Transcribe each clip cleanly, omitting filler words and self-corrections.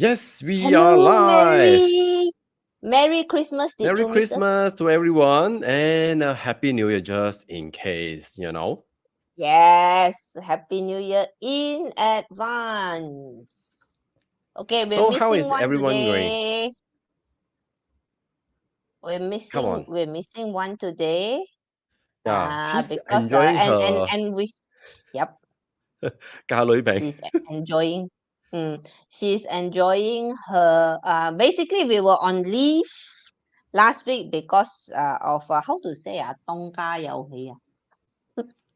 Yes, we are Hello, live. Merry Christmas. Did Merry you miss us? Christmas to everyone and a Happy New Year just in case, Yes, Happy New Year in advance. Okay, we're So, how missing is one everyone going? today. Come on. We're missing one today. Yeah, she's Because enjoying her and we yep, ca lưỡi bèn. she's enjoying she's enjoying her basically we were on leave last week because of how to say 東家有喜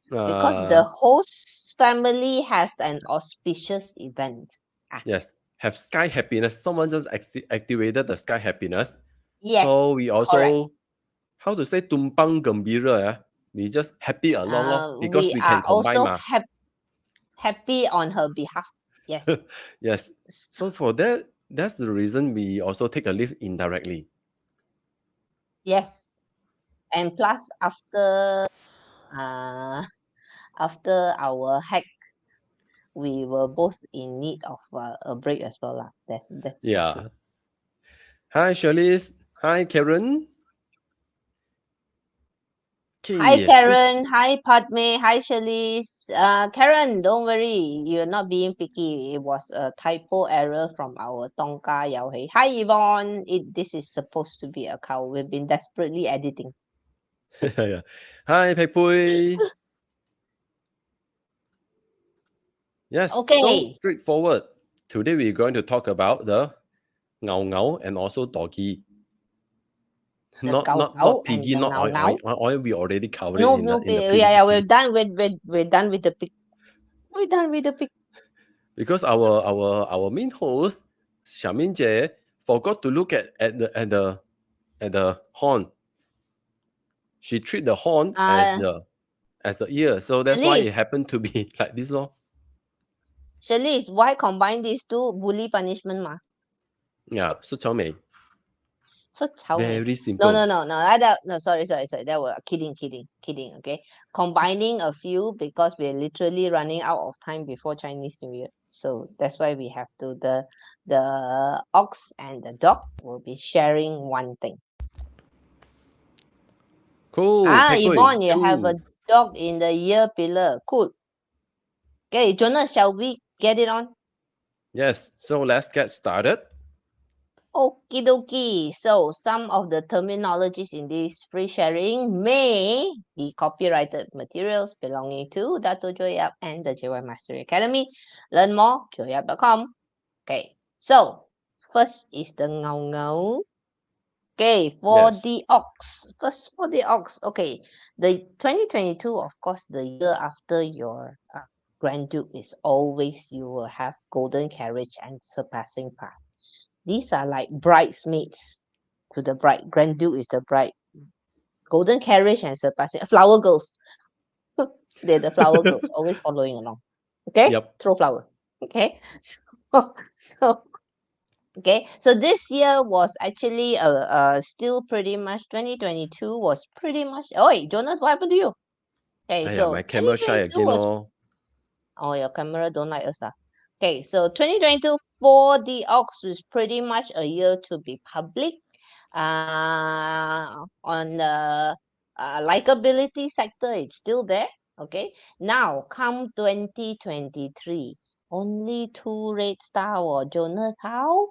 because the Uh, host family has an auspicious event. yes, have Sky Happiness. Someone just activated the Sky Happiness. So, we Yes, correct. also, how to say, tumpang gembira, yeah? We just happy along because We we are can combine. also happy on her behalf. Yes. Yes. So, for that, that's the reason we also take a leave indirectly. Yes. And plus uh, after our hack, we were both in need of a break as well. That's for sure. Yeah. Hi, Charlize. Hi, Karen. Hi Okay. Karen, hi Padme, hi Shalise. Karen, don't worry, you're not being picky. It was a typo error from our Tongka Yao Hei. Hi Yvonne, this is supposed to be a cow. We've been desperately editing. Yeah. Hi, Pei Pui. Yes, so Okay, straightforward. Today we're going to talk about the ngao ngao and also doggy. the Not cow not cow not and piggy, the not ngao oil, ngao. oil. Oil we already covered it No, in no, the yeah, previous yeah, video. we're done with the pig. We're done with the pig. Because our main host, Xiaomin Jie, forgot to look at the horn. She treat the horn as the ear. So that's why it Shalise, happened to be like this, lor. Shalise, why combine these two? Bully punishment ma. Yeah, so 巧美. So tell me. Very No, simple. no, no, no. No, sorry. That was kidding. Okay, combining a few because we're literally running out of time before Chinese New Year. So that's why we have to the ox and the dog will be sharing one thing. Cool. Pei Pei, Yvonne, you have a cool. dog in the ear pillar. Cool. Okay, Jonah, shall we get it on? Yes, so let's get started. Okie dokie. So some of the terminologies in this free sharing may be copyrighted materials belonging to Dato Joyap and the JY Mastery Academy. Learn more, joyap.com. Okay, so first is the ngao ngao. Okay, for Yes. the ox. First for the ox. Okay, the 2022, of course, the year after your Grand Duke is always you will have golden carriage and surpassing path. These are like bridesmaids to the bride. Grand Duke is the bride. Golden carriage and surpassing flower girls. They're the flower girls, always following along. Okay, Yep. throw flower. Okay, so okay, so this year was actually still pretty much 2022 was pretty much. Oh, wait, Jonas, what happened to you? Okay, Aiyah, so my camera shy 2022 again, was. oh. Oh, your camera don't like us. Okay, so 2022 for the Ox was pretty much a year to be public. On the likability sector, it's still there. Okay, now come 2023, only 2 red star or Jonas. How?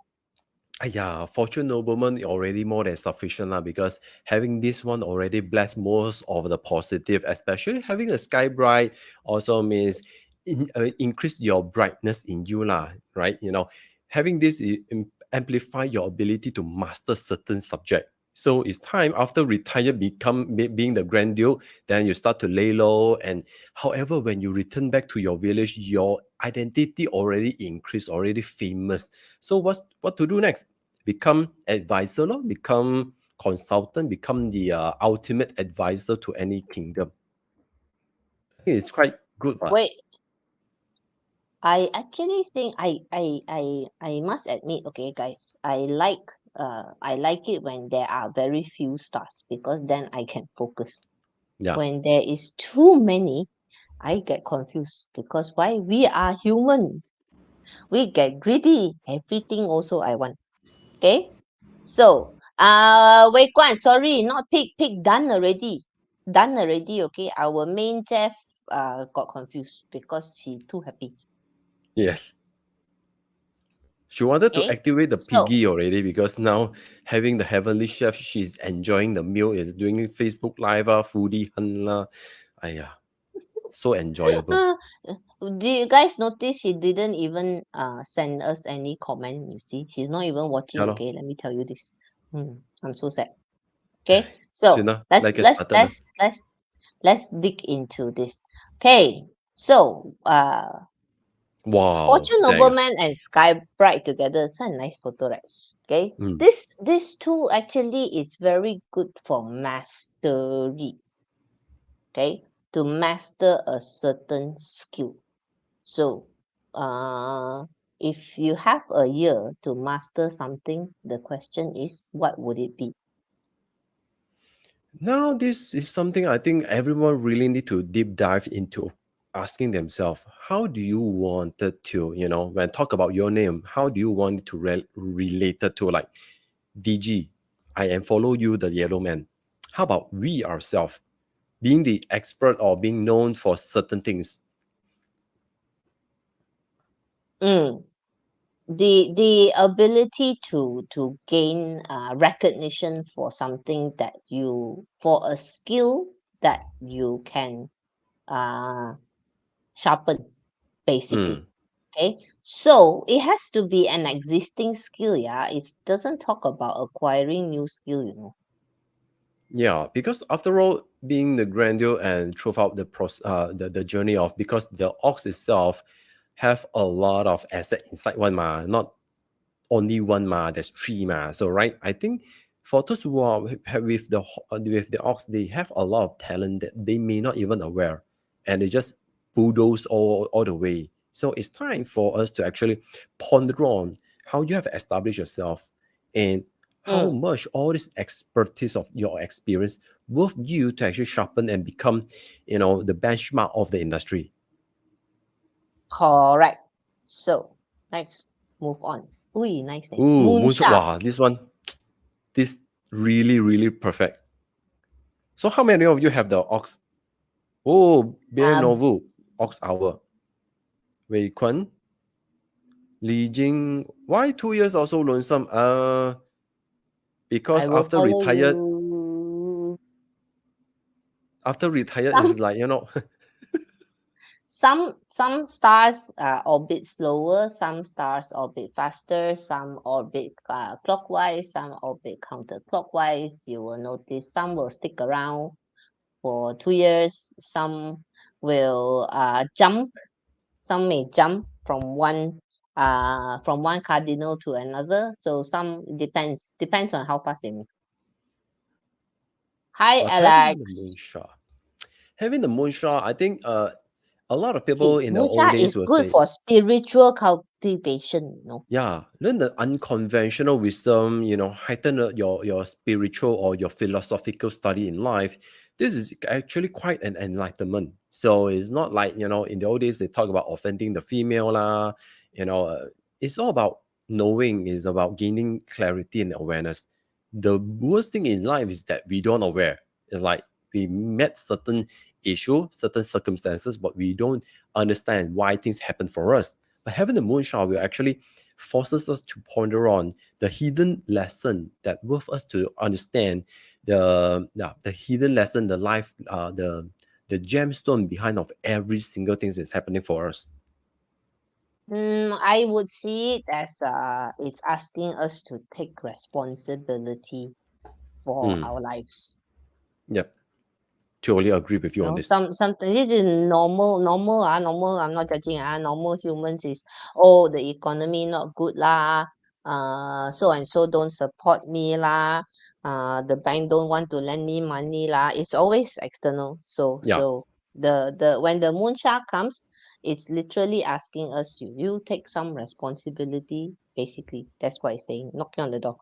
Aiyah, fortune nobleman already more than sufficient lah, because having this one already bless most of the positive, especially having a sky bright also means increase your brightness in you lah, right? Having this amplify your ability to master certain subject. So it's time after retire being the grand duke, then you start to lay low. And however, when you return back to your village, your identity already increased, already famous. So what to do next? Become advisor, lor, become consultant, become the ultimate advisor to any kingdom. I think it's quite good, right? Wait, I actually think I must admit, okay, guys, I like it when there are very few stars because then I can focus. Yeah. When there is too many, I get confused because why we are human. We get greedy. Everything also I want. Okay. So, Wei Guan, sorry, not pig. Pig done already. Done already. Okay. Our main chef got confused because she too happy. Yes. She wanted to Okay. activate the So, piggy already because now having the heavenly chef, she's enjoying the meal, is doing Facebook Live, foodie hunt lah. Ayah, so enjoyable. uh, do you guys notice she didn't even send us any comment? You see, she's not even Yeah, watching. lor. Okay, let me tell you this. I'm so sad. Okay, Soon so let's like a let's started. let's let's let's dig into this. Okay, so Wow, Fortune dang. Nobleman and Sky Bright together. It's a nice photo, right? Okay, Mm. this two actually is very good for mastery. Okay, to master a certain skill. So, if you have a year to master something, the question is, what would it be? Now, this is something I think everyone really need to deep dive into, asking themselves, how do you want it to, when talk about your name, how do you want it to relate it to like DG, I am follow you, the yellow man. How about we ourselves, being the expert or being known for certain things? Mm. The ability to gain recognition for something that you for a skill that you can uh sharpen basically. Mm. Okay, so it has to be an existing skill. Yeah, it doesn't talk about acquiring new skill. Yeah, because after all, being the grandeur and throughout the journey of, because the ox itself have a lot of asset inside one ma, not only one ma, there's three ma. So right, I think for those who are with the ox, they have a lot of talent that they may not even aware, and they just bulldoze all the way. So it's time for us to actually ponder on how you have established yourself, and how Mm, much all this expertise of your experience worth you to actually sharpen and become, the benchmark of the industry. correct. So let's move on. Ui, nice name. Ooh, moonshot! Moonsha. Wow, this one, this really really perfect. So how many of you have the ox? Oh, Beer Uh, Novel, Ox Hour. Wei Kun, Li Jing. Why 2 years also lonesome? I Because will follow you. after retired Some is like, some stars orbit slower, some stars orbit faster, some orbit clockwise, some orbit counterclockwise. You will notice some will stick around for 2 years, some will jump, some may jump from one cardinal to another. So some depends on how fast they move. Hi but having the Alex. moonshot, I think a lot of people Hey, in the old Musha days is will good say, for spiritual cultivation. yeah, learn the unconventional wisdom, heighten your spiritual or your philosophical study in life. This is actually quite an enlightenment. So it's not like, in the old days they talk about offending the female lah, you know, uh, it's all about knowing, is about gaining clarity and awareness. The worst thing in life is that we don't aware. It's like we met certain issue, certain circumstances, but we don't understand why things happen for us. But having the moonshot will actually forces us to ponder on the hidden lesson that worth us to understand, the hidden lesson, the life, the gemstone behind of every single thing that's happening for us. I would see it as it's asking us to take responsibility for Mm, our lives. yep, totally agree with you on this. Some this is normal. I'm not judging normal humans is, oh, the economy not good lah. So and so don't support me lah. The bank don't want to lend me money lah. It's always external. So Yeah, the when the moonshot comes, it's literally asking us, you take some responsibility. Basically, that's what it's saying. Knocking on the door.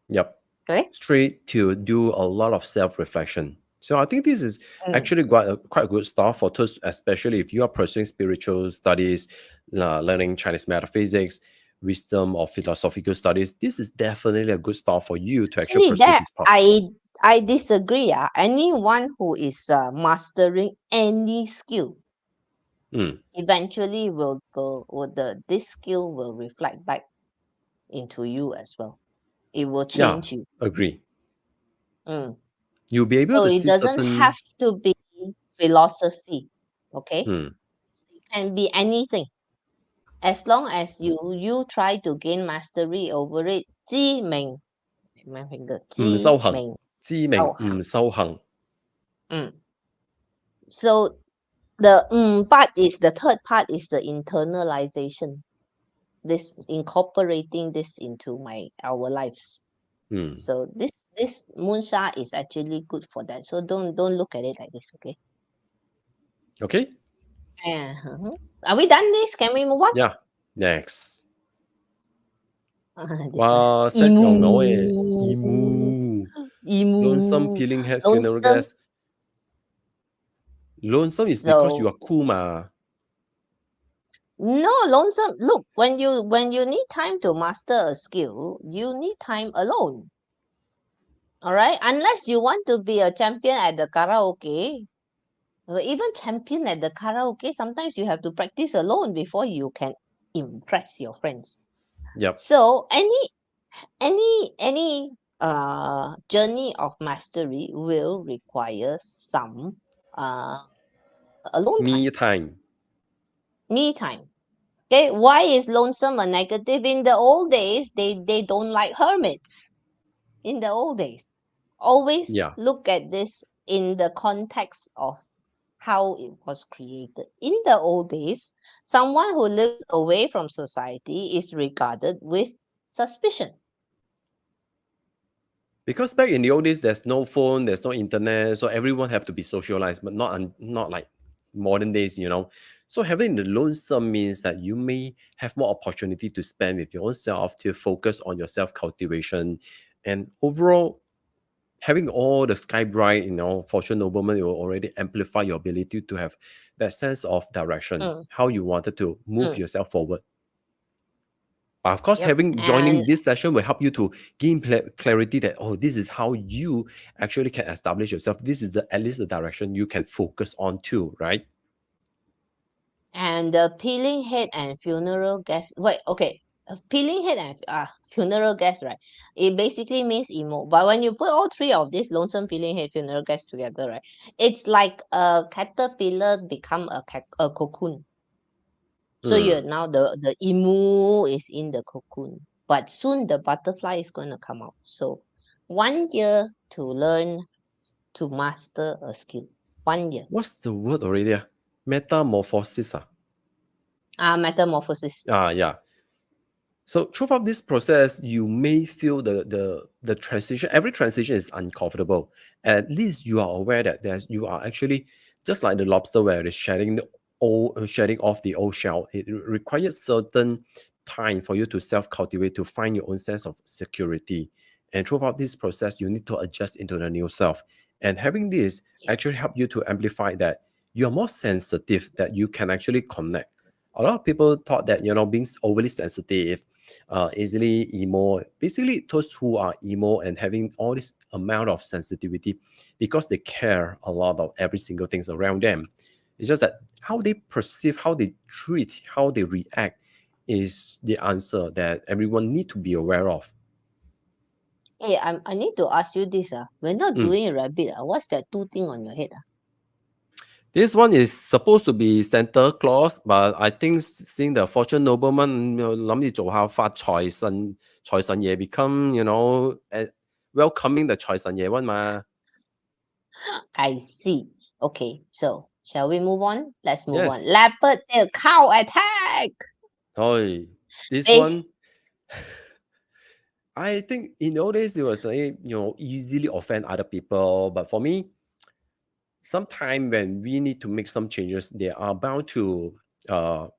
yep. Okay. Straight to do a lot of self-reflection. So I think this is Mm. actually quite a good start for us, especially if you are pursuing spiritual studies. learning Chinese metaphysics, wisdom, or philosophical studies, this is definitely a good start for you to actually Actually, pursue that this path. I disagree. Anyone who is mastering any skill Mm, eventually will go, or this skill will reflect back into you as well. It will yeah, change you. agree. Mm. You'll be able So to it see doesn't have certain. to be philosophy. Okay, Hmm, it can be anything as long as you try to gain mastery over it. 知名 my finger 收行，知名 知名 oh 唔收行。mm. So the part is the third part is the internalization. This incorporating this into our lives. Hmm, So this moonsha is actually good for that. So don't look at it like this, okay? okay. Uh-huh. Are we done this? Can we move on? Yeah. Next. This one. 哇，識用我嘅 Emu. emu。Lonesome Emu. peeling head funeral Lonesome. gas. Lonesome is because you So are cool ma. no lonesome. Look, when you need time to master a skill, you need time alone. All right, unless you want to be a champion at the karaoke, or even champion at the karaoke, sometimes you have to practice alone before you can impress your friends. Yep. So any journey of mastery will require some uh alone time, Me time. me time. Okay, why is lonesome a negative? In the old days, they don't like hermits. In the old days, always Yeah. look at this in the context of how it was created. In the old days, someone who lives away from society is regarded with suspicion. Because back in the old days, there's no phone, there's no internet, so everyone have to be socialized, but not like modern days, you know. So having the lonesome means that you may have more opportunity to spend with your own self, to focus on your self cultivation, and overall having all the sky bright, fortune nobleman will already amplify your ability to have that sense of direction, Mm, how you wanted to move mm, yourself forward. But of course, yep. having And joining this session will help you to gain clarity that, oh, this is how you actually can establish yourself. This is the at least the direction you can focus on too, right? the peeling head and funeral guest. Wait, okay. Peeling head and funeral guest, right? It basically means emo. But when you put all three of these lonesome peeling head funeral guest together, right? It's like a caterpillar become a cocoon. So Hmm. you're now the emu is in the cocoon, but soon the butterfly is going to come out. So 1 year to learn to master a skill. 1 year. What's the word already? Metamorphosis. Metamorphosis. Yeah. So throughout this process, you may feel the transition. Every transition is uncomfortable. At least you are aware that you are actually just like the lobster where it is shedding off the old shell. It requires certain time for you to self cultivate to find your own sense of security. And throughout this process, you need to adjust into the new self. And having this actually help you to amplify that you are more sensitive, that you can actually connect. A lot of people thought that being overly sensitive, easily emo. Basically, those who are emo and having all this amount of sensitivity because they care a lot of every single things around them. It's just that how they perceive, how they treat, how they react is the answer that everyone need to be aware of. Hey, I need to ask you this. We're not Mm. doing rabbit. What's that two thing on your head? This one is supposed to be Santa Claus, but I think seeing the fortune nobleman 諗住做下發財神爺 become welcoming the 財神爺 one 嘛。I see. Okay, so shall we move on? Let's move on. Yes. Leopard tail cow attack. Oh, this Base. one, I think in old days it was easily offend other people, but for me, sometime when we need to make some changes, they are bound to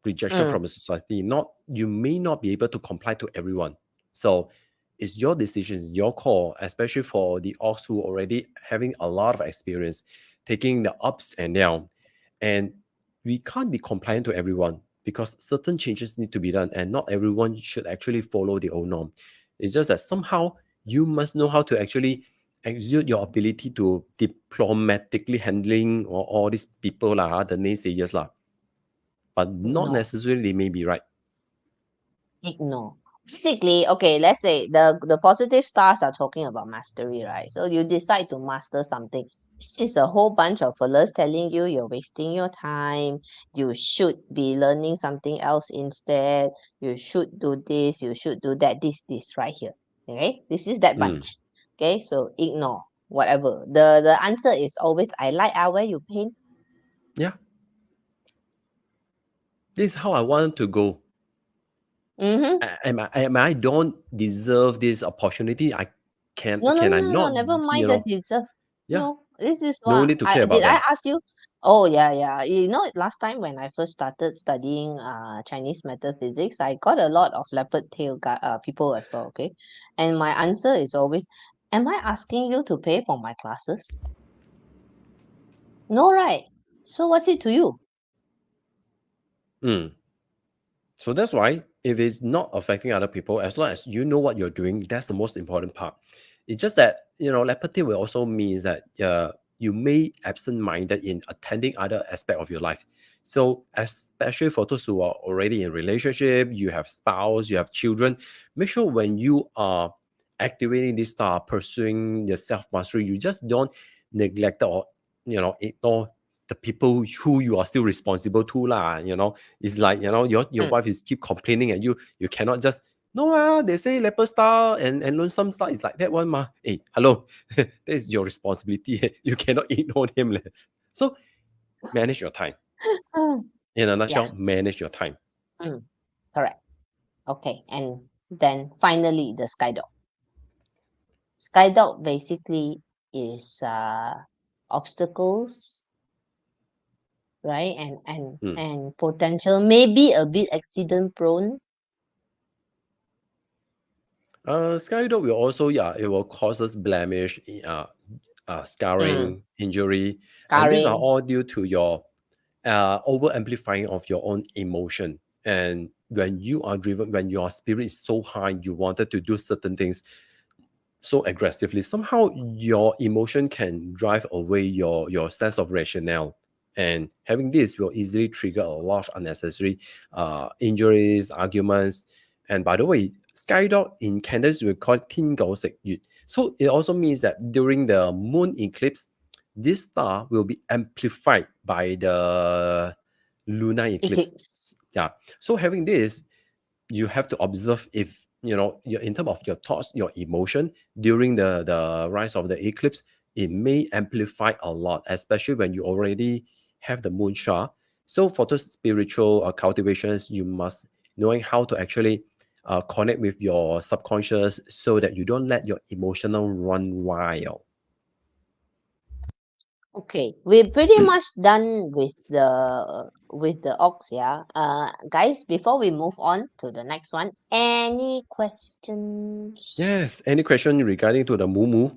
rejection Mm, from the society. Not you may not be able to comply to everyone. So it's your decision, it's your call, especially for the ox who already having a lot of experience, taking the ups and down. And we can't be compliant to everyone because certain changes need to be done, and not everyone should actually follow the old norm. It's just that somehow you must know how to actually exude your ability to diplomatically handling all these people lah, the naysayers lah, but not Ignore. necessarily they may be right. Ignore. Basically, okay, let's say the positive stars are talking about mastery, right? So you decide to master something. This is a whole bunch of fellas telling you you're wasting your time. You should be learning something else instead. You should do this. You should do that. This right here. Okay, this is that Mm. bunch. Okay, so ignore whatever. The answer is always I like where you paint. Yeah, this is how I want to go. Mm-hmm. Am I don't deserve this opportunity? I No, no, can I no, no, no. not, Never you mind the know? deserve. Yeah, No, this is no what need to care I about did. I them. ask you. Oh yeah, yeah. You know, last time when I first started studying Chinese metaphysics, I got a lot of leopard tail people as well. Okay, and my answer is always, "Am I asking you to pay for my classes? No, right? So what's it to you?" Mm. So that's why if it's not affecting other people, as long as you know what you're doing, that's the most important part. It's just that, apathy will also means that you may absent-minded in attending other aspect of your life. So especially for those who are already in relationship, you have spouse, you have children, make sure when you are activating this star, pursuing the self-mastery, you just don't neglect or ignore the people who you are still responsible to lah. It's like, your Mm. wife is keep complaining at you. You cannot just, no, they say leopard star and lonesome star is like that one ma. Hey, hello, that is your responsibility. You cannot ignore them leh. So manage your time. In a Yeah. nutshell, manage your time. Mm. Correct. Okay, and then finally the sky dog. Sky dog basically is obstacles, right? Hmm. And potential, maybe a bit accident prone. Skydog will also, yeah, it will cause us blemish, Mm. scarring, injury, and these are Scarring. all due to your over amplifying of your own emotion. And when you are driven, when your spirit is so high, you wanted to do certain things so aggressively, somehow your emotion can drive away your sense of rationale. And having this will easily trigger a lot of unnecessary injuries, arguments. And by the way, skydog in Canada we call it 天狗食月. So it also means that during the moon eclipse, this star will be amplified by the lunar eclipse. Eclipse. Yeah. So having this, you have to observe if in terms of your thoughts, your emotion during the rise of the eclipse, it may amplify a lot, especially when you already have the moon sha. So for those spiritual cultivations, you must knowing how to actually connect with your subconscious so that you don't let your emotional run wild. Okay, we're pretty much done with the ox, yeah. Guys, before we move on to the next one, any questions? Yes, any question regarding to the moo?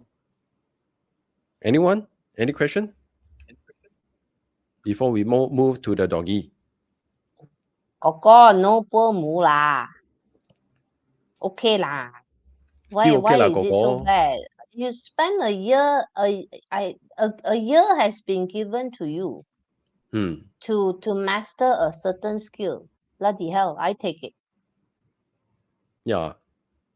Anyone? Any question before we move to the doggy? Koko, no poor mu lah. Okay lah. Still okay Why lah, is it so Gogo. bad? You spend a year, a year has been given to you Hmm. to master a certain skill. Bloody hell, I take it. Yeah,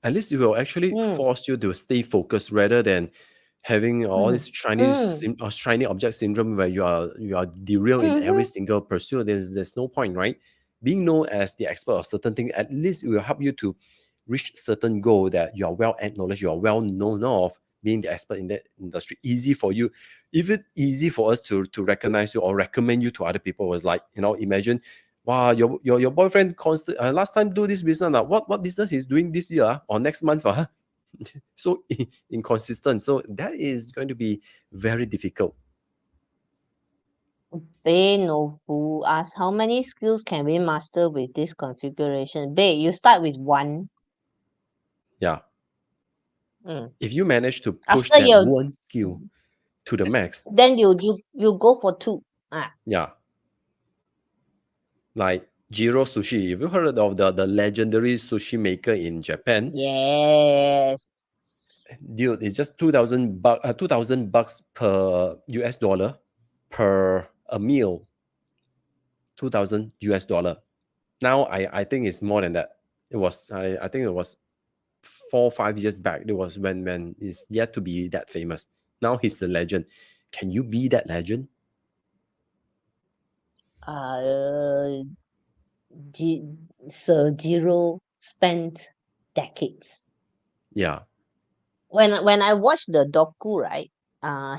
at least it will actually Mm, force you to stay focused rather than having all mm, this shiny mm, shiny object syndrome where you are derailed in every mm-hmm. single pursuit. There's no point, right? Being known as the expert of certain thing, at least it will help you to reach certain goal that you are well acknowledged, you are well known of, being the expert in that industry. Easy for you, even easy for us to recognize you or recommend you to other people. Was like, imagine, wow, your boyfriend constant last time do this business. What business he's doing this year or next month? So inconsistent. So that is going to be very difficult. Bay Nobu asks, how many skills can we master with this configuration? Bay, you start with one. Yeah. Mm. If you manage to push After that you, one skill to the max, then you go for two. Ah, yeah. Like Jiro Sushi. Have you heard of the legendary sushi maker in Japan? Yes. Dude, it's just 2,000 bucks per US dollar per a meal. 2,000 US dollar. Now I think it's more than that. I think it was 4 or 5 years back. It was when he's yet to be that famous. Now he's the legend. Can you be that legend? Uh, Sir Zero spent decades. Yeah. When I watched the docu, right,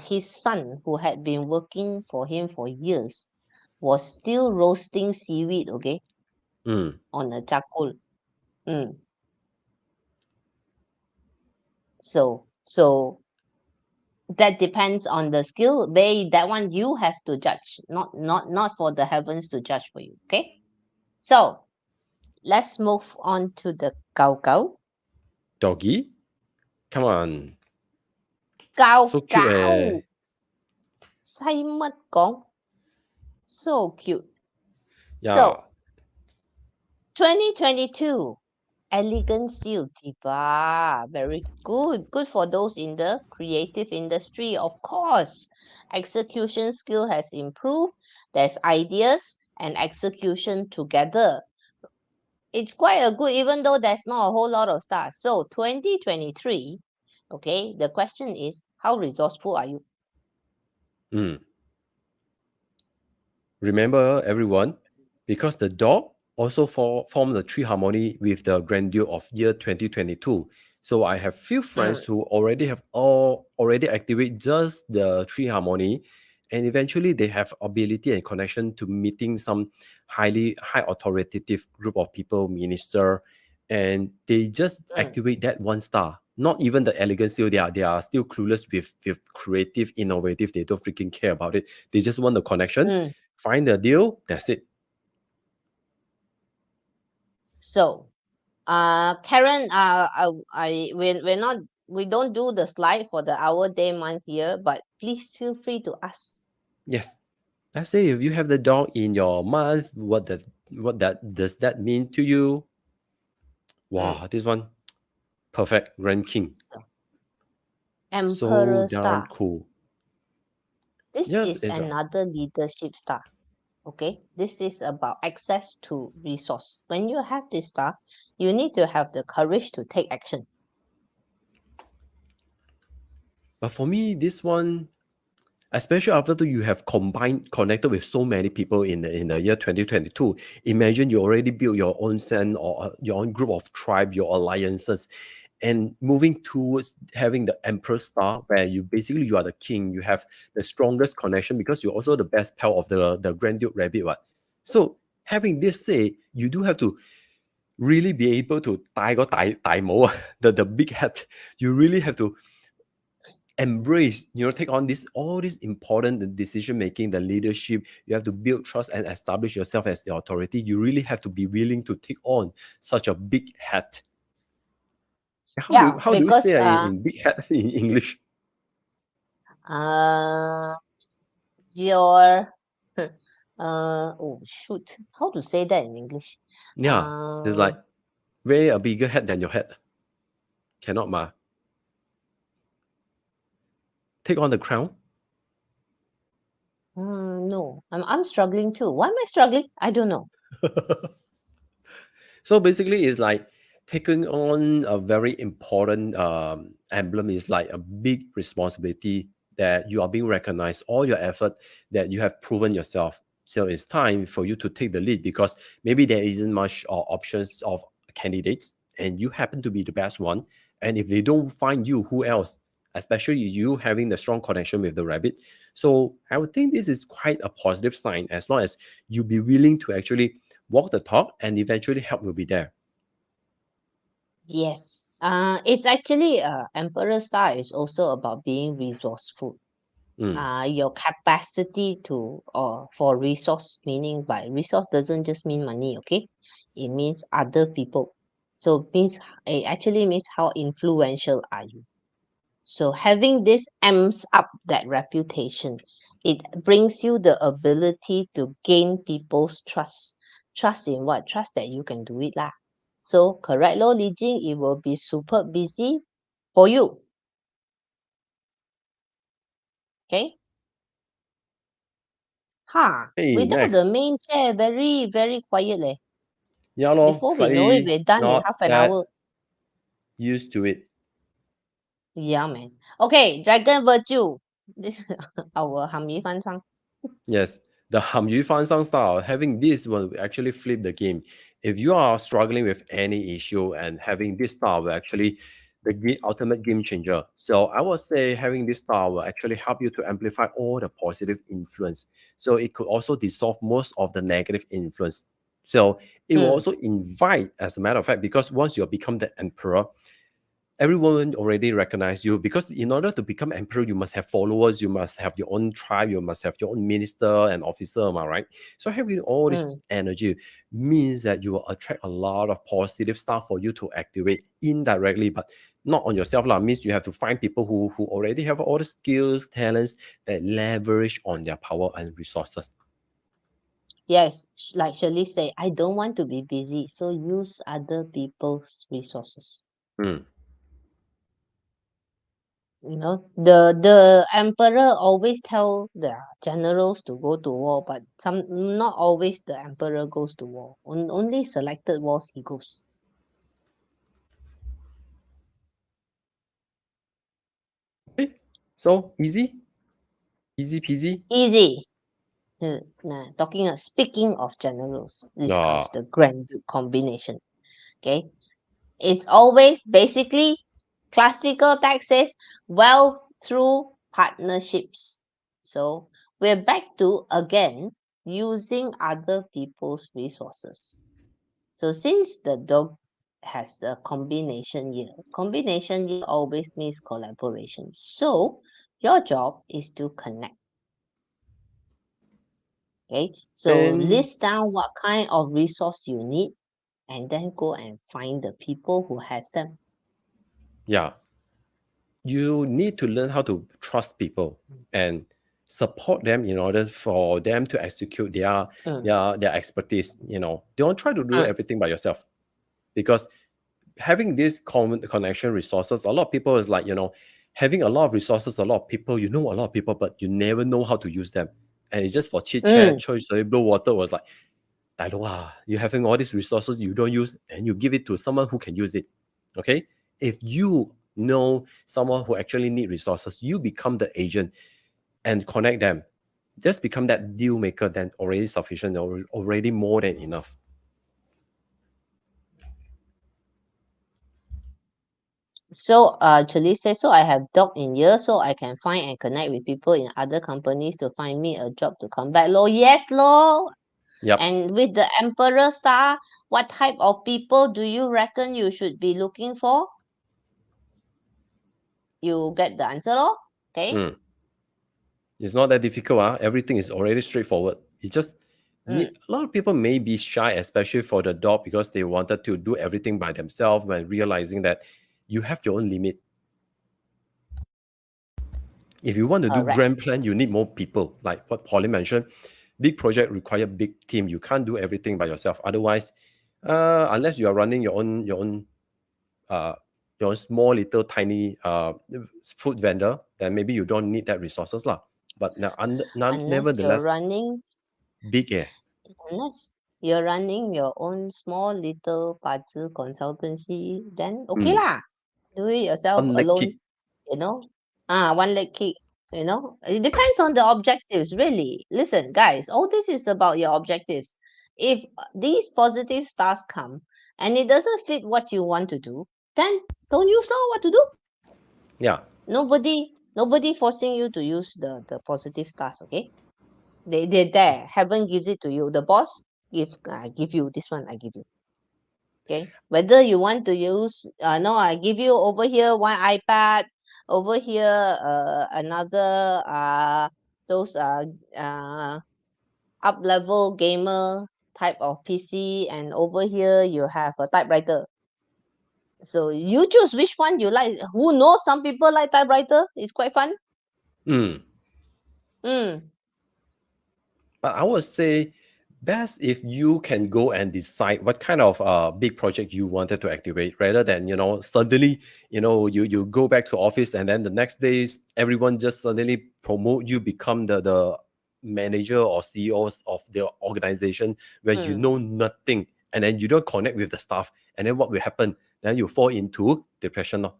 his son, who had been working for him for years, was still roasting seaweed, okay, Mm, on a charcoal. Mm. So that depends on the skill. That one you have to judge, not for the heavens to judge for you. Okay. So let's move on to the Gao Gao. doggy? Come on. Gao So cute Gao. eh. Say mất con. So cute. Yeah. So 2022. Elegant seal diva. Very good. Good for those in the creative industry, of course. Execution skill has improved. There's ideas and execution together. It's quite a good, even though there's not a whole lot of stars. So 2023, okay, the question is, how resourceful are you? Mm. Remember, everyone, because the dog also formed the tree harmony with the grandeur of year 2022. So I have few Mm, friends who already have all already activate just the tree harmony, and eventually they have ability and connection to meeting some high authoritative group of people, minister, and they just mm, activate that one star. Not even the elegant seal. They are still clueless with creative, innovative. They don't freaking care about it. They just want the connection, mm. find a deal, that's it. So, Karen, we don't do the slide for the hour, day, month, year, but please feel free to ask. Yes. Let's say if you have the dog in your month, what that does that mean to you? Mm. Wow, this one perfect ranking. So, So Emperor darn star. cool. This Yes, is it's a another leadership star. Okay, this is about access to resource. When you have this star, you need to have the courage to take action. but for me, this one, especially after you have combined connected with so many people in the year 2022. Imagine you already built your own sense or your own group of tribe, your alliances, and moving towards having the emperor star, where you are the king, you have the strongest connection because you're also the best pal of the grand duke rabbit, what. So having this say, you do have to really be able to 戴個大帽 the big hat. You really have to embrace, take on this all this important decision making, the leadership. You have to build trust and establish yourself as the authority. You really have to be willing to take on such a big hat. how do Yeah, you, how do you because say in big hat in English? uh your oh shoot, how to say that in English? Yeah, it's Uh, like wear a bigger hat than your head. Cannot ma. Take on the crown. no, I'm struggling too. Why am I struggling? I don't know. So basically, it's like taking on a very important emblem is like a big responsibility that you are being recognized, all your effort that you have proven yourself. So it's time for you to take the lead because maybe there isn't much options of candidates, and you happen to be the best one. And if they don't find you, who else? Especially you having the strong connection with the rabbit. So I would think this is quite a positive sign as long as you be willing to actually walk the talk, and eventually help will be there. Yes. It's actually Emperor Star is also about being resourceful. Mm, Your capacity to or for resource, meaning by resource doesn't just mean money, okay? It means other people. So it actually means how influential are you. So having this amps up that reputation. It brings you the ability to gain people's trust, Trust in what? Trust that you can do it lah. So correct low Li Jing, it will be super busy for you. Okay? Ha! Hey, Without the next. main chair, very, very quiet leh. Yeah, lor, Before we know it, slightly we're done in not half an that hour. used to it. Yeah, man. Okay, Dragon Virtue. This our Ham Yi Fan Sang. Yes, the Ham Yu Fan Sang style, having this will actually flip the game. If you are struggling with any issue and having this style will actually ultimate game changer. So I would say having this style will actually help you to amplify all the positive influence. So it could also dissolve most of the negative influence. So it will Mm, also invite, as a matter of fact, because once you become the emperor, everyone already recognize you because in order to become emperor, you must have followers, you must have your own tribe, you must have your own minister and officer, am I right? So having all this mm. energy means that you will attract a lot of positive stuff for you to activate indirectly, but not on yourself lah. Means you have to find people who already have all the skills, talents that leverage on their power and resources. Yes, like Shirley say, I don't want to be busy, so use other people's resources. Mm. You know, the emperor always tell the generals to go to war, but some not always the emperor goes to war. Only selected wars he goes. Okay, so easy peasy. Easy. Speaking of generals, this comes Ah, the Grand Duke combination. Okay, it's always basically classical taxes wealth through partnerships. So we're back to again using other people's resources. So since the dog has a combination year always means collaboration. So your job is to connect. Okay, so then list down what kind of resource you need and then go and find the people who has them. yeah, you need to learn how to trust people and support them in order for them to execute Mm, their expertise. Don't try to do mm, everything by yourself, because having this common connection resources, a lot of people is like, having a lot of resources, a lot of people, a lot of people, but you never know how to use them, and it's just for chit chat, mm. choice blow water. Was like, I don't know, you having all these resources you don't use, and you give it to someone who can use it. Okay, if you know someone who actually need resources, you become the agent and connect them. Just become that deal maker, then already sufficient, or already more than enough. So Julie says, so I have dog in year, so I can find and connect with people in other companies to find me a job to come back. Lo, yes, lo. Yep. And with the Emperor star, what type of people do you reckon you should be looking for? You get the answer, lo? Okay. Mm. It's not that difficult. Everything is already straightforward. It just need Mm, a lot of people may be shy, especially for the dog, because they wanted to do everything by themselves when realizing that you have your own limit. If you want to do correct. grand plan, you need more people. Like what Pauline mentioned, big project require big team. You can't do everything by yourself. Otherwise, unless you are running uh, your own small little tiny food vendor, then maybe you don't need that resources lah. But now, Unless you're nevertheless, running, big unless you're running your own small little 八字 consultancy, then okay mm, lah. Do it yourself one leg alone, kick. one leg kick, it depends on the objectives, really. Listen, guys, all this is about your objectives. If these positive stars come and it doesn't fit what you want to do, then don't use know what to do. Yeah. Nobody forcing you to use the positive stars, okay? They're there. Heaven gives it to you. The boss give you this one, I give you. Okay, whether you want to use no, I give you over here one iPad, over here another those up level gamer type of PC, and over here you have a typewriter. So you choose which one you like. Who knows, some people like typewriter, it's quite fun. Mm. mm, But I would say best if you can go and decide what kind of big project you wanted to activate rather than suddenly you go back to office and then the next days everyone just suddenly promote you become the manager or CEOs of the organization where you Mm. know nothing and then you don't connect with the staff and then what will happen, then you fall into depression lor.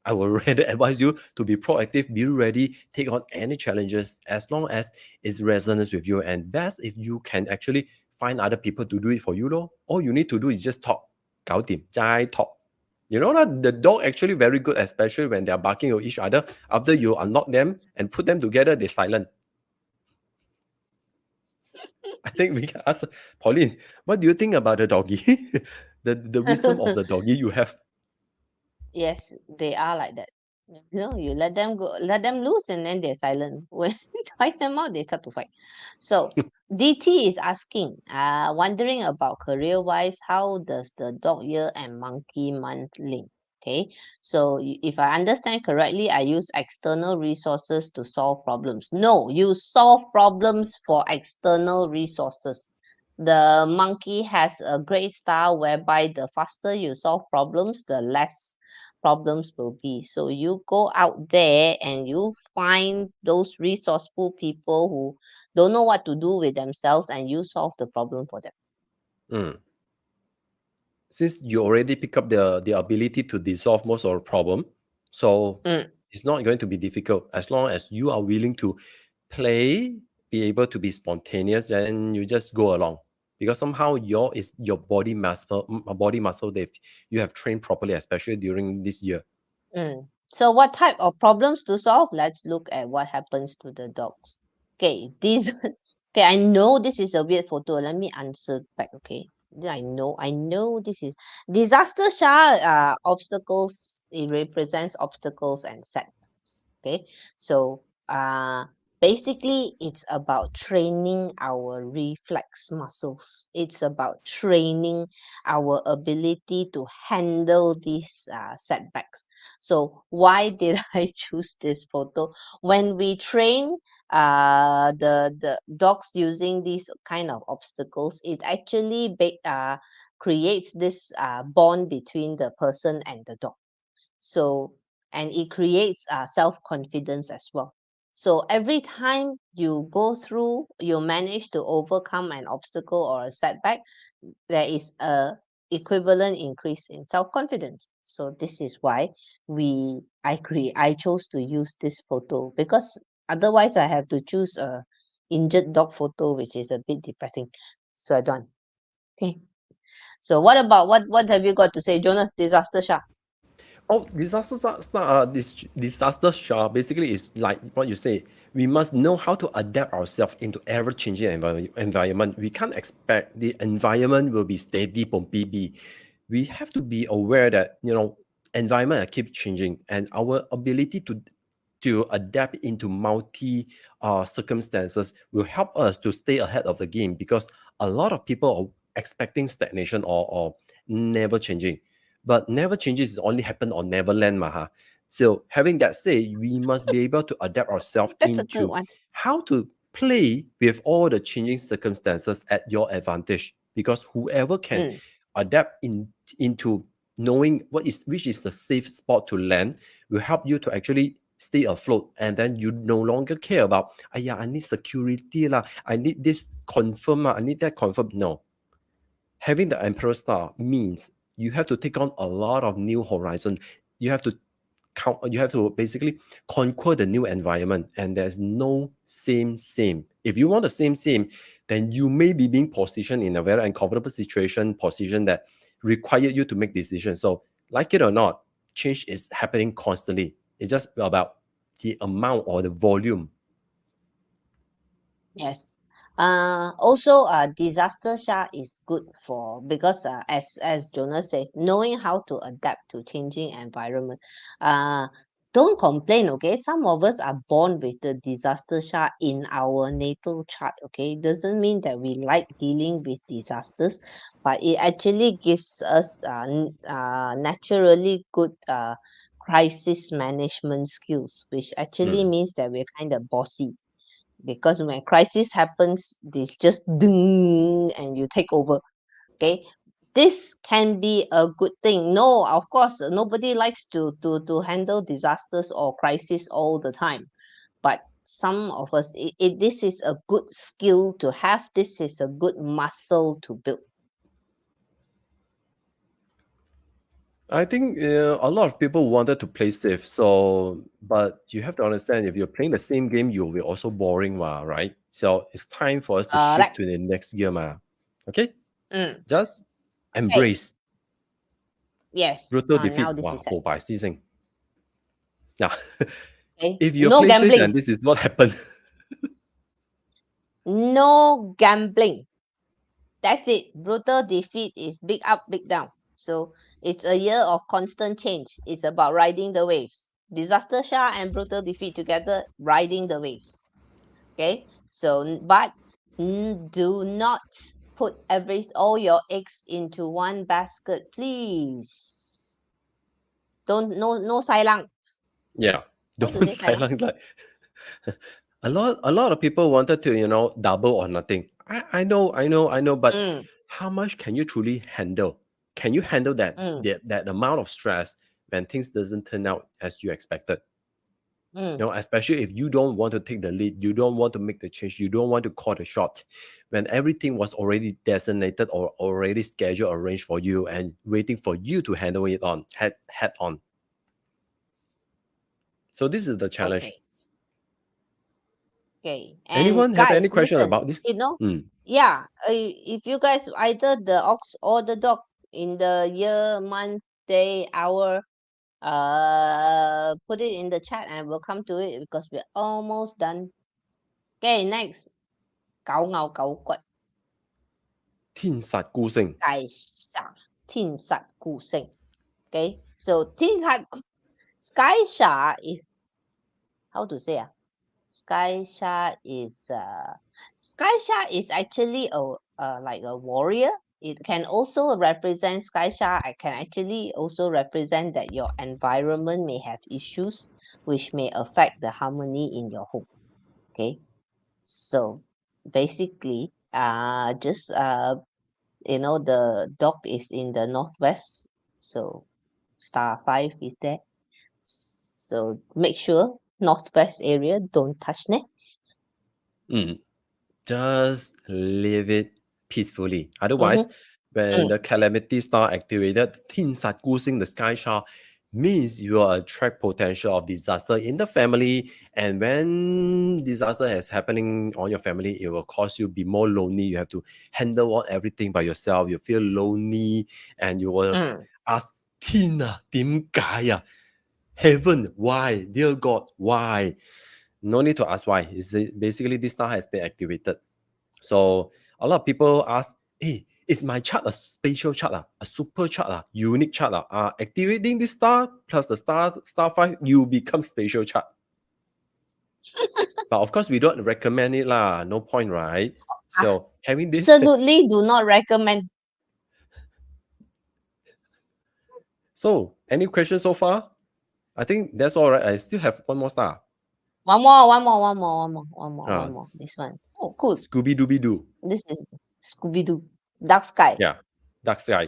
I will rather advise you to be proactive, be ready, take on any challenges as long as it resonates with you. And best if you can actually find other people to do it for you. Lor. All you need to do is just talk. 搞掂，齋 talk. You know that the dog actually very good, especially when they are barking at each other. After you unlock them and put them together, they silent. I think we can ask Pauline, what do you think about the doggy? The wisdom of the doggy you have. Yes, they are like that. You let them go, let them loose, and then they're silent. When you tie them out, they start to fight. So DT is asking, wondering about career-wise, how does the dog year and monkey month link? Okay, so if I understand correctly, I use external resources to solve problems. No, you solve problems for external resources. The monkey has a great style whereby the faster you solve problems, the less problems will be. So you go out there and you find those resourceful people who don't know what to do with themselves and you solve the problem for them. Mm. Since you already pick up the ability to dissolve most of the problem, so Mm, it's not going to be difficult as long as you are willing to play, be able to be spontaneous, and you just go along. Because somehow your body muscle that you have trained properly, especially during this year. mm. So what type of problems to solve? Let's look at what happens to the dogs. Okay, these okay, I know this is a weird photo. Let me answer back, okay? I know this is disaster shah obstacles. It represents obstacles and setbacks. Okay, so basically it's about training our reflex muscles. It's about training our ability to handle these setbacks. So why did I choose this photo? When we train the dogs using these kind of obstacles, it actually creates this bond between the person and the dog. So and it creates self-confidence as well. So every time you go through, you manage to overcome an obstacle or a setback, there is a equivalent increase in self-confidence. So this is why I chose to use this photo, because otherwise I have to choose a injured dog photo, which is a bit depressing. So I don't. Okay. So what about what have you got to say, Jonas? Disaster Shah. Oh, disaster sha basically is like what you say. We must know how to adapt ourselves into ever-changing environment. We can't expect the environment will be steady, bumpy. We have to be aware that environment keeps changing, and our ability to adapt into multi circumstances will help us to stay ahead of the game because a lot of people are expecting stagnation or never changing, but never changes only happen on Neverland, maha. So having that said, we must be able to adapt ourselves That's a good into one. how to play with all the changing circumstances at your advantage. Because whoever can Mm. adapt into knowing which is the safe spot to land will help you to actually stay afloat, and then you no longer care about yeah, I need security lah, I need this confirm lah, I need that confirm. No, having the emperor star means you have to take on a lot of new horizon. You have to you have to basically conquer the new environment, and there's no same. If you want the same, then you may be being positioned in a very uncomfortable position that require you to make decisions. So like it or not, change is happening constantly. It's just about the amount or the volume. Yes. Also, disaster sha is good for, because as Jonas says, knowing how to adapt to changing environment. Uh, don't complain, okay? Some of us are born with the disaster sha in our natal chart, okay? Doesn't mean that we like dealing with disasters, but it actually gives us naturally good crisis management skills, which actually Mm. means that we're kind of bossy. because when crisis happens, this just ding and you take over. Okay, this can be a good thing. No, of course, nobody likes to handle disasters or crisis all the time. But some of us, this is a good skill to have. This is a good muscle to build. I think a lot of people wanted to play safe. So, but you have to understand if you're playing the same game, you'll be also boring, right? So it's time for us to Right. shift to the next gear, Okay, Mm. just Okay. embrace Yes. brutal Now defeat. this is it. 破败牺牲. Yeah. Okay. If you're No playing safe, then gambling. this is what happened. No gambling. That's it. Brutal defeat is big up, big down. So it's a year of constant change. It's about riding the waves. Disaster Shah and brutal defeat together, riding the waves. Okay. So, but do not put all your eggs into one basket, please. Don't no silent. Yeah. How to Don't say silent? silence like a lot of people wanted to, double or nothing. I know, but Mm, how much can you truly handle? Can you handle mm, that amount of stress when things doesn't turn out as you expected? mm. Especially if you don't want to take the lead, you don't want to make the change, you don't want to call the shot, when everything was already designated or already scheduled, arranged for you, and waiting for you to handle it on head on. So this is the challenge. Okay. Okay. And Anyone have any guys, question listen, about this? Mm. yeah, if you guys either the ox or the dog in the year, month, day, hour, put it in the chat and we'll come to it because we're almost done. Okay, next. 𝗷𝗹𝗷𝗁 天煞孤星. 天煞孤星. Okay, so 天煞 sky sha is how to say sky sha is actually like a warrior. It can also represent sky sha. I can actually also represent that your environment may have issues which may affect the harmony in your home. Okay, so basically, just the dog is in the northwest, so star 5 is there. So make sure northwest area don't touch ne. Mm. Just live it peacefully. Otherwise, Mm-hmm. when Mm, the calamity star activated, 天煞孤星, the sky star, means you will attract potential of disaster in the family. And when disaster is happening on your family, it will cause you be more lonely. You have to handle everything by yourself. You feel lonely, and you will mm. ask, 天啊,點解啊? Heaven, why? Dear God, why? No need to ask why. Basically, this star has been activated. So a lot of people ask, hey, is my chart a spatial chart, a super chart, unique chart? Activating this star plus the star 5, you become spatial chart. But of course, we don't recommend it lah. No point, right? So having this. Absolutely do not recommend. So any questions so far? I think that's all right. I still have one more star. One more, one more, one more, one more, one more, Uh, one more. This one. Oh, cool. Scooby Dooby Doo. This is Scooby Doo. Dark Sky. Yeah, dark sky.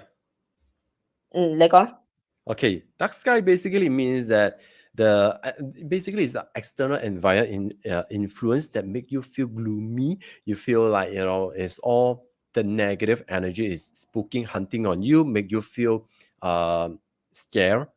Lại con. Okay, dark sky basically means that basically it's the external environment influence that make you feel gloomy. You feel like it's all the negative energy is spooking, hunting on you, make you feel scared,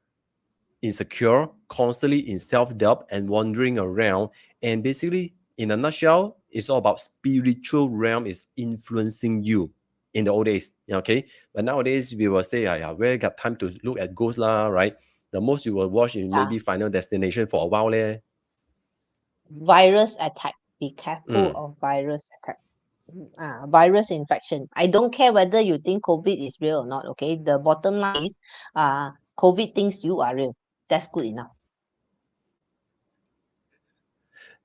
insecure, constantly in self-doubt and wandering around. And basically, in a nutshell, it's all about spiritual realm is influencing you in the old days. Okay. But nowadays we will say, yeah, where got time to look at ghosts lah, right? The most you will watch in Yeah. maybe Final Destination for a while leh. Virus attack. Be careful Mm. of virus attack. Virus infection. I don't care whether you think COVID is real or not. Okay. The bottom line is, COVID thinks you are real. That's good enough.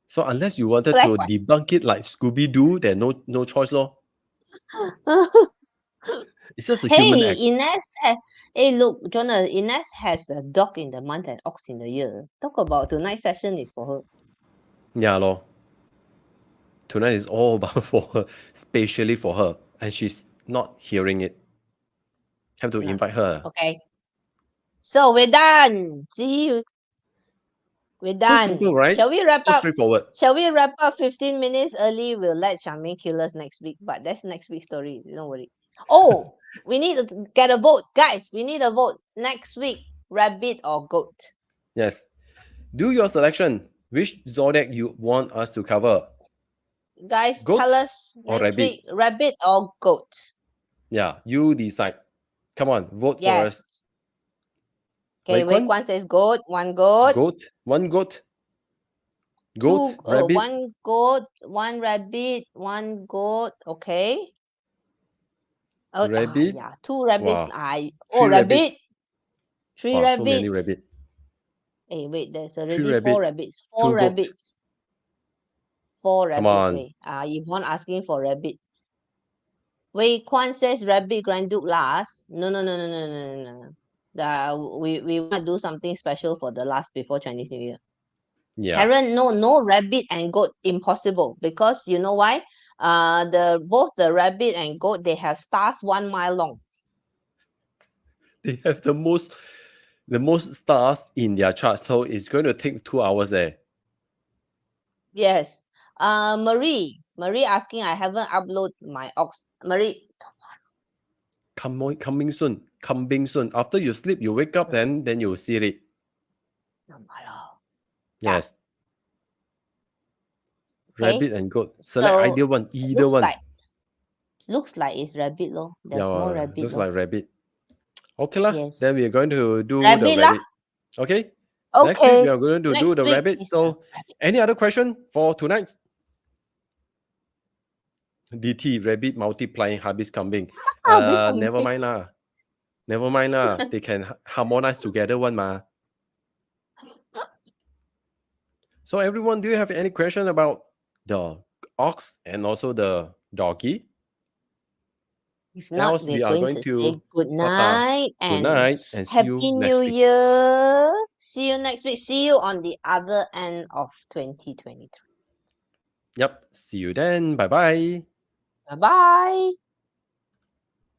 So unless you wanted Correct. to debunk it like Scooby-Doo, then no choice lor. It's just a human Hey, act. hey, look, Jonah, Ines has a dog in the month and ox in the year. Talk about tonight session is for her. Yeah lor. Tonight is all about for her, specially for her, and she's not hearing it. Have to No. invite her. Okay. So we're done. See you. We're So simple, done. right? Shall we wrap So up? straightforward. Shall we wrap up 15 minutes early? We'll let Charmaine kill us next week, but that's next week's story. Don't worry. Oh, we need to get a vote. Guys, we need a vote next week. Rabbit or goat? Yes. Do your selection. Which zodiac you want us to cover? Guys, tell Goat us or next rabbit? week, rabbit or goat? Yeah, you decide. Come on, vote for us. Yes. Okay, Wei Wei Kwan, Kwan says goat, one goat, goat, one goat, goat, rabbit, one goat, one rabbit, one goat. Okay. Oh, rabbit. yeah, two rabbits. Wow, Oh, three rabbit. rabbit, three Wow, so many rabbits. rabbit. Hey, wait, there's Three already four rabbit, rabbits. two goat. Four Come rabbits. on. Wait, Yvonne asking for rabbit. Wei Kwan says rabbit Grand Duke last. No, no, no, no, no, no, no, no. We want to do something special for the last before Chinese New Year. Yeah, Karen, no rabbit and goat, impossible, because you know why? Both the rabbit and goat, they have stars 1 mile long. they have the most stars in their chart, so it's going to take 2 hours there. Yes. Marie asking, I haven't uploaded my ox. Marie, Coming soon. Coming soon. After you sleep, you wake up, then you'll see it. tomorrow. Yeah. Yes. Okay. Rabbit and goat. Select So ideal one. Either one. looks like it's rabbit loh. There's more Yeah, rabbit looks loh. like rabbit. Okay lah. Then Yes. we are going to do the Rabbit lah. rabbit. Okay. Next week we Okay. are going to do Next the week rabbit. is the So, rabbit. any other question for tonight? DT rabbit multiplying habits coming. This Never coming. mind lah. Never mind lah. They can harmonize together one ma. So everyone, do you have any question about the ox and also the doggy? If not, Else, we're we are going going to say to good tata. night Good and night and see you Happy New next week. Year. See you next week. See you on the other end of 2023. Yep. See you then. Bye bye. Bye bye.